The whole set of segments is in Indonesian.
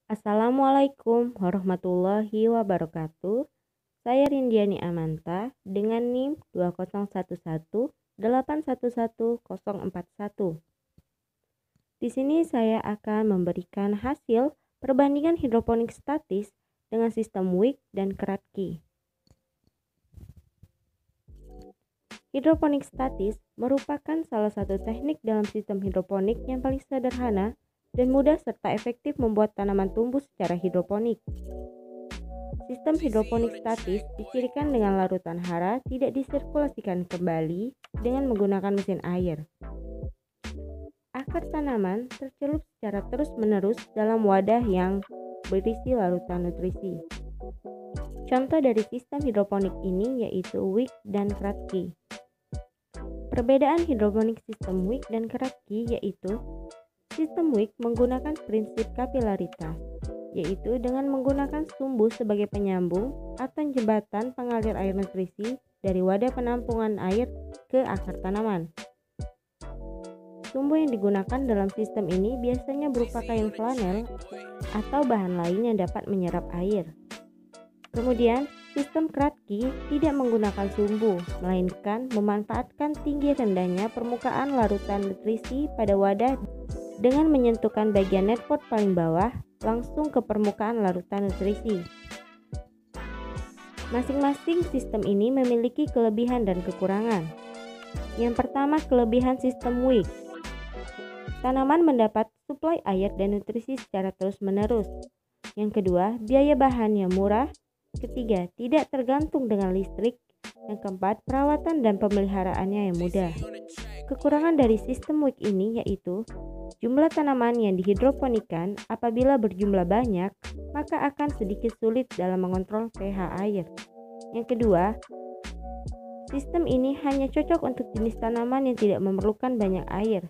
Assalamualaikum warahmatullahi wabarakatuh. Saya Rindiani Amanta dengan NIM 20118111041. Di sini saya akan memberikan hasil perbandingan hidroponik statis dengan sistem Wick dan Kratky. Hidroponik statis merupakan salah satu teknik dalam sistem hidroponik yang paling sederhana dan mudah serta efektif membuat tanaman tumbuh secara hidroponik. Sistem hidroponik statis dicirikan dengan larutan hara tidak disirkulasikan kembali dengan menggunakan mesin air. Akar tanaman tercelup secara terus-menerus dalam wadah yang berisi larutan nutrisi. Contoh dari sistem hidroponik ini yaitu Wick dan Kratky. Perbedaan hidroponik sistem Wick dan Kratky yaitu sistem Wick menggunakan prinsip kapilaritas, yaitu dengan menggunakan sumbu sebagai penyambung atau jembatan pengalir air nutrisi dari wadah penampungan air ke akar tanaman. Sumbu yang digunakan dalam sistem ini biasanya berupa kain flanel atau bahan lain yang dapat menyerap air. Kemudian, sistem Kratky tidak menggunakan sumbu, melainkan memanfaatkan tinggi rendahnya permukaan larutan nutrisi pada wadah dengan menyentuhkan bagian netpot paling bawah langsung ke permukaan larutan nutrisi. Masing-masing sistem ini memiliki kelebihan dan kekurangan. Yang pertama, kelebihan sistem Wick. Tanaman mendapat suplai air dan nutrisi secara terus-menerus. Yang kedua, biaya bahan yang murah. Ketiga, tidak tergantung dengan listrik. Yang keempat, perawatan dan pemeliharaannya yang mudah. Kekurangan dari sistem Wick ini yaitu jumlah tanaman yang dihidroponikan apabila berjumlah banyak, maka akan sedikit sulit dalam mengontrol pH air. Yang kedua, sistem ini hanya cocok untuk jenis tanaman yang tidak memerlukan banyak air.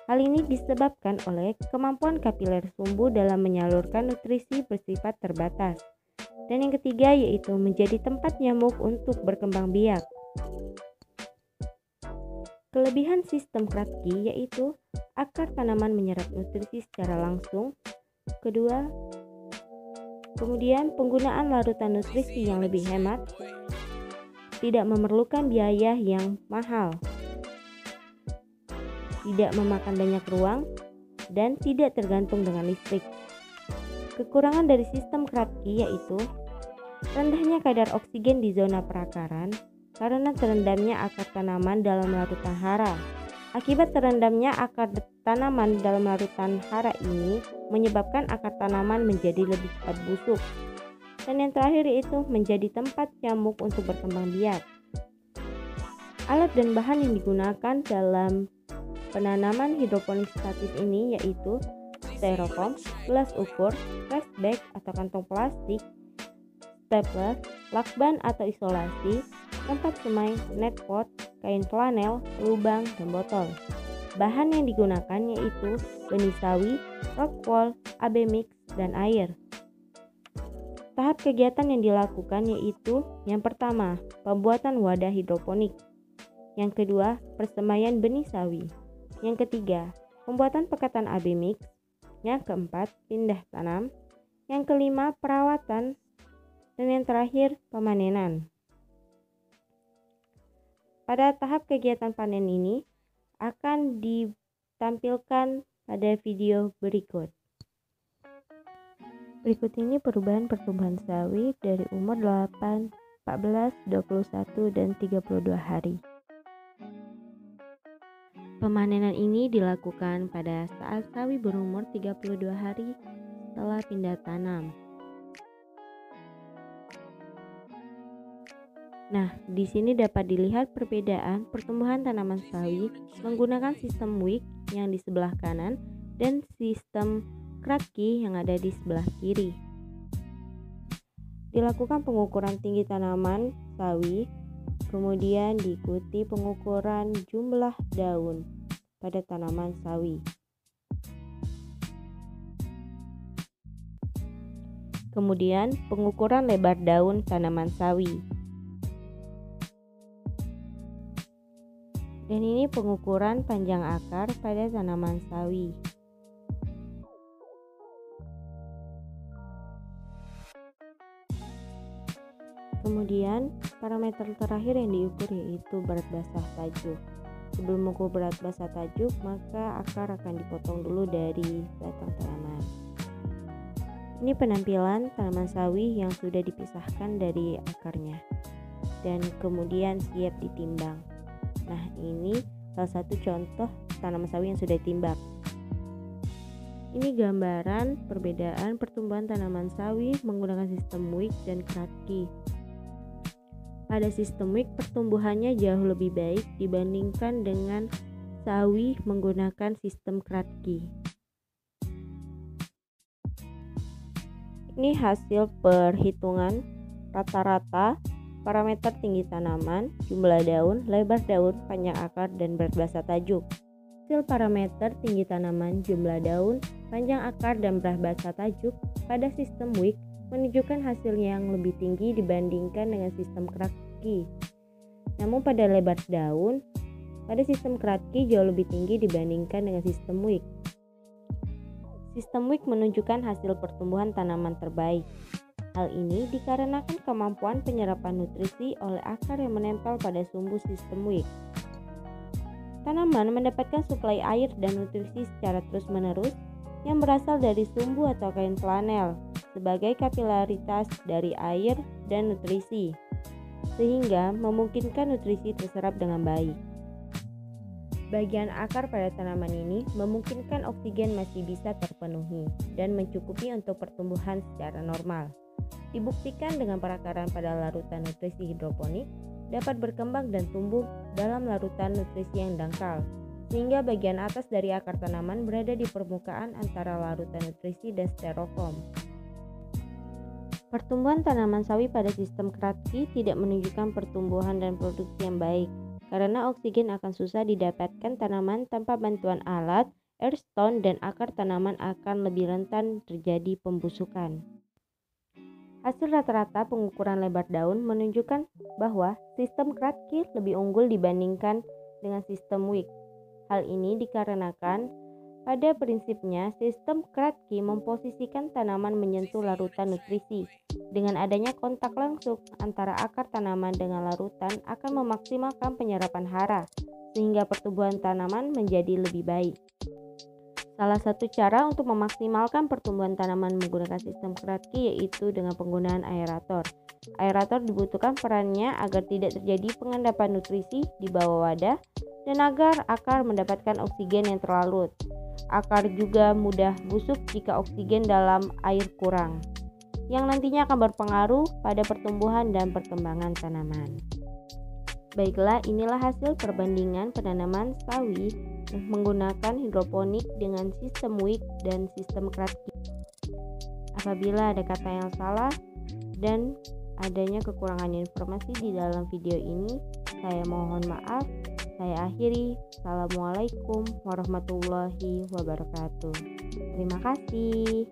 Hal ini disebabkan oleh kemampuan kapiler sumbu dalam menyalurkan nutrisi bersifat terbatas. Dan yang ketiga yaitu menjadi tempat nyamuk untuk berkembang biak. Kelebihan sistem Kratky yaitu akar tanaman menyerap nutrisi secara langsung. Kedua, kemudian penggunaan larutan nutrisi yang lebih hemat, tidak memerlukan biaya yang mahal, tidak memakan banyak ruang, dan tidak tergantung dengan listrik. Kekurangan dari sistem Kratky yaitu rendahnya kadar oksigen di zona perakaran karena terendamnya akar tanaman dalam larutan hara. Akibat terendamnya akar tanaman dalam larutan hara ini menyebabkan akar tanaman menjadi lebih cepat busuk. Dan yang terakhir itu menjadi tempat nyamuk untuk berkembang biak. Alat dan bahan yang digunakan dalam penanaman hidroponik statis ini yaitu styrofoam, gelas ukur, trash bag atau kantong plastik, stapler, lakban atau isolasi, tempat semai, netpot, kain flanel, lubang, dan botol. Bahan yang digunakan yaitu benih sawi, rockwool, AB mix, dan air. Tahap kegiatan yang dilakukan yaitu yang pertama, pembuatan wadah hidroponik. Yang kedua, persemaian benih sawi. Yang ketiga, pembuatan pekatan AB mix. Yang keempat, pindah tanam. Yang kelima, perawatan. Dan yang terakhir, pemanenan. Pada tahap kegiatan panen ini akan ditampilkan pada video berikut. Berikut ini perubahan pertumbuhan sawi dari umur 8, 14, 21, dan 32 hari. Pemanenan ini dilakukan pada saat sawi berumur 32 hari setelah pindah tanam. Nah, di sini dapat dilihat perbedaan pertumbuhan tanaman sawi menggunakan sistem Wick yang di sebelah kanan dan sistem Kratky yang ada di sebelah kiri. Dilakukan pengukuran tinggi tanaman sawi, kemudian diikuti pengukuran jumlah daun pada tanaman sawi. Kemudian pengukuran lebar daun tanaman sawi. Dan ini pengukuran panjang akar pada tanaman sawi. Kemudian, parameter terakhir yang diukur yaitu berat basah tajuk. Sebelum mengukur berat basah tajuk, maka akar akan dipotong dulu dari batang tanaman. Ini penampilan tanaman sawi yang sudah dipisahkan dari akarnya dan kemudian siap ditimbang. Nah, ini salah satu contoh tanaman sawi yang sudah ditimbang. Ini gambaran perbedaan pertumbuhan tanaman sawi menggunakan sistem Wick dan Kratky. Pada sistem Wick, pertumbuhannya jauh lebih baik dibandingkan dengan sawi menggunakan sistem Kratky. Ini hasil perhitungan rata-rata parameter tinggi tanaman, jumlah daun, lebar daun, panjang akar, dan berat basah tajuk. Hasil parameter tinggi tanaman, jumlah daun, panjang akar, dan berat basah tajuk pada sistem Wick menunjukkan hasilnya yang lebih tinggi dibandingkan dengan sistem Kratky. Namun pada lebar daun, pada sistem Kratky jauh lebih tinggi dibandingkan dengan sistem Wick. Sistem Wick menunjukkan hasil pertumbuhan tanaman terbaik. Hal ini dikarenakan kemampuan penyerapan nutrisi oleh akar yang menempel pada sumbu sistem Wick. Tanaman mendapatkan suplai air dan nutrisi secara terus-menerus yang berasal dari sumbu atau kain flanel sebagai kapilaritas dari air dan nutrisi, sehingga memungkinkan nutrisi terserap dengan baik. Bagian akar pada tanaman ini memungkinkan oksigen masih bisa terpenuhi dan mencukupi untuk pertumbuhan secara normal. Dibuktikan dengan perakaran pada larutan nutrisi hidroponik dapat berkembang dan tumbuh dalam larutan nutrisi yang dangkal, sehingga bagian atas dari akar tanaman berada di permukaan antara larutan nutrisi dan styrofoam. Pertumbuhan tanaman sawi pada sistem Kratky tidak menunjukkan pertumbuhan dan produksi yang baik, karena oksigen akan susah didapatkan tanaman tanpa bantuan alat, airstone, dan akar tanaman akan lebih rentan terjadi pembusukan. Hasil rata-rata pengukuran lebar daun menunjukkan bahwa sistem Kratky lebih unggul dibandingkan dengan sistem Wick. Hal ini dikarenakan pada prinsipnya sistem Kratky memposisikan tanaman menyentuh larutan nutrisi. Dengan adanya kontak langsung antara akar tanaman dengan larutan akan memaksimalkan penyerapan hara, sehingga pertumbuhan tanaman menjadi lebih baik. Salah satu cara untuk memaksimalkan pertumbuhan tanaman menggunakan sistem Kratky yaitu dengan penggunaan aerator. Aerator dibutuhkan perannya agar tidak terjadi pengendapan nutrisi di bawah wadah dan agar akar mendapatkan oksigen yang terlarut. Akar juga mudah busuk jika oksigen dalam air kurang, yang nantinya akan berpengaruh pada pertumbuhan dan perkembangan tanaman. Baiklah, inilah hasil perbandingan penanaman sawi menggunakan hidroponik dengan sistem Wick dan sistem Kratky. Apabila ada kata yang salah dan adanya kekurangan informasi di dalam video ini, saya mohon maaf. Saya akhiri. Assalamualaikum warahmatullahi wabarakatuh. Terima kasih.